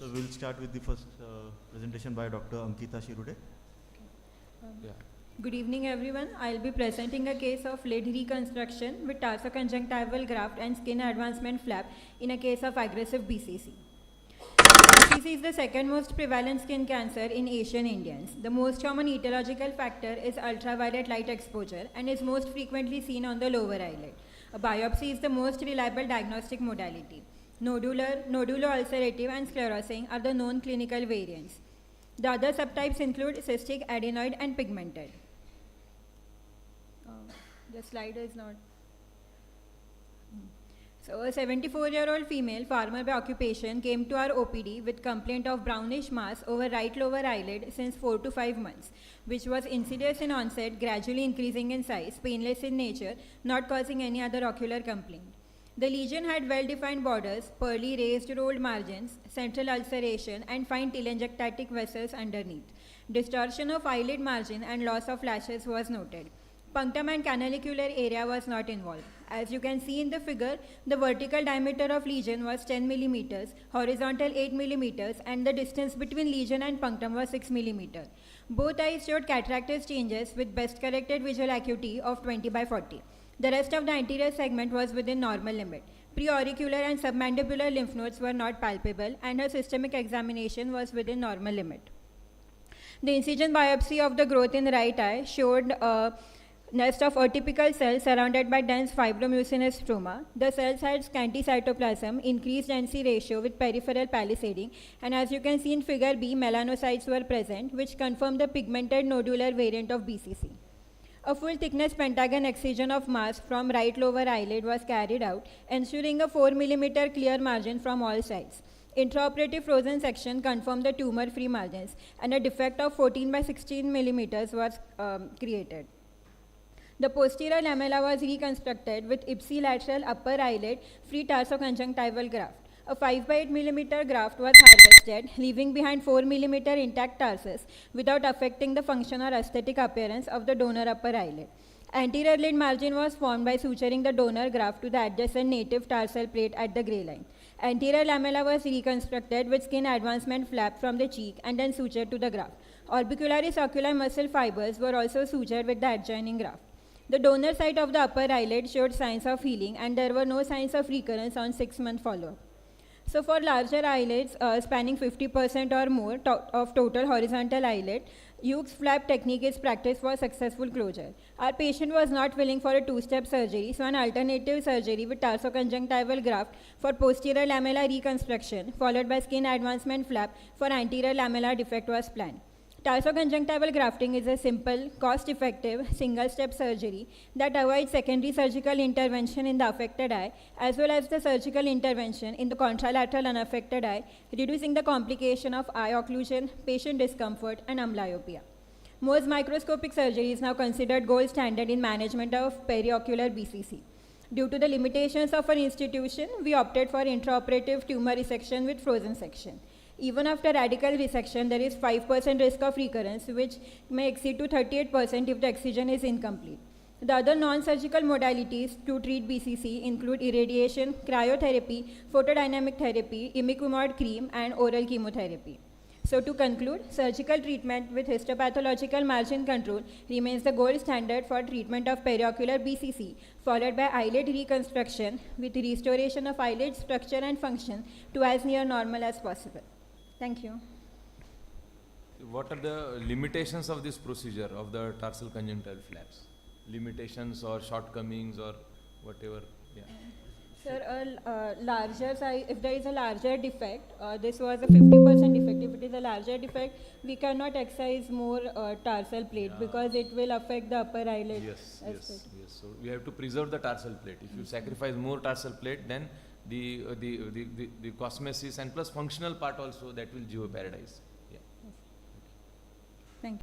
So we'll start with the first presentation by Dr. Ankita Shirude. Good evening everyone. I'll be presenting a case of lid reconstruction with tarsoconjunctival graft and skin advancement flap in a case of aggressive BCC. BCC is the second most prevalent skin cancer in Asian Indians. The most common etiological factor is ultraviolet light exposure and is most frequently seen on the lower eyelid. A biopsy is the most reliable diagnostic modality. Nodular, nodulo-ulcerative and sclerosing are the known clinical variants. The other subtypes include cystic, adenoid and pigmented. The slide is not. So a 74-year-old female farmer by occupation came to our OPD with complaint of brownish mass over right lower eyelid since 4 to 5 months, which was insidious in onset, gradually increasing in size, painless in nature, not causing any other ocular complaint. The lesion had well-defined borders, pearly raised rolled margins, central ulceration and fine telangiectatic vessels underneath. Distortion of eyelid margin and loss of lashes was noted. Punctum and canalicular area was not involved. As you can see in the figure, the vertical diameter of lesion was 10 mm, horizontal 8 mm, and the distance between lesion and punctum was 6 mm. Both eyes showed cataractous changes with best corrected visual acuity of 20/40. The rest of the anterior segment was within normal limit. Preauricular and submandibular lymph nodes were not palpable, and her systemic examination was within normal limit. The incision biopsy of the growth in the right eye showed a nest of atypical cells surrounded by dense fibromucinous stroma. The cells had scanty cytoplasm, increased NC ratio with peripheral palisading, and as you can see in figure B, melanocytes were present, which confirm the pigmented nodular variant of BCC. A full thickness pentagon excision of mass from right lower eyelid was carried out, ensuring a 4 mm clear margin from all sides. Intraoperative frozen section confirmed the tumor-free margins, and a defect of 14/16 mm was created. The posterior lamella was reconstructed with ipsilateral upper eyelid free tarsoconjunctival graft. A 5/8 mm graft was harvested, leaving behind 4 mm intact tarsus without affecting the function or aesthetic appearance of the donor upper eyelid. Anterior lid margin was formed by suturing the donor graft to the adjacent native tarsal plate at the gray line. Anterior lamella was reconstructed with skin advancement flap from the cheek and then sutured to the graft. Orbicularis oculi muscle fibers were also sutured with the adjoining graft. The donor site of the upper eyelid showed signs of healing, and there were no signs of recurrence on 6-month follow-up. So for larger eyelids spanning 50% or more of total horizontal eyelid, Hughes flap technique is practiced for successful closure. Our patient was not willing for a 2-step surgery, so an alternative surgery with tarsoconjunctival graft for posterior lamellar reconstruction followed by skin advancement flap for anterior lamellar defect was planned. Tarsoconjunctival grafting is a simple, cost-effective, single-step surgery that avoids secondary surgical intervention in the affected eye as well as the surgical intervention in the contralateral unaffected eye, reducing the complication of eye occlusion, patient discomfort, and amblyopia. Mohs microscopic surgery is now considered gold standard in management of periocular BCC. Due to the limitations of our institution, we opted for intraoperative tumor resection with frozen section. Even after radical resection, there is 5% risk of recurrence, which may exceed to 38% if the excision is incomplete. The other non-surgical modalities to treat BCC include irradiation, cryotherapy, photodynamic therapy, imiquimod cream, and oral chemotherapy. So to conclude, surgical treatment with histopathological margin control remains the gold standard for treatment of periocular BCC, followed by eyelid reconstruction with restoration of eyelid structure and function to as near normal as possible. Thank you. What are the limitations of this procedure of the tarsal conjunctival flaps? Limitations or shortcomings or whatever? Yeah. Sir, larger size, if there is a larger defect, this was a 50% defect. If it is a larger defect, we cannot excise more tarsal plate because it will affect the upper eyelid. Yes. So we have to preserve the tarsal plate. If you sacrifice more tarsal plate, then the cosmesis and plus functional part also, that will give a paradise.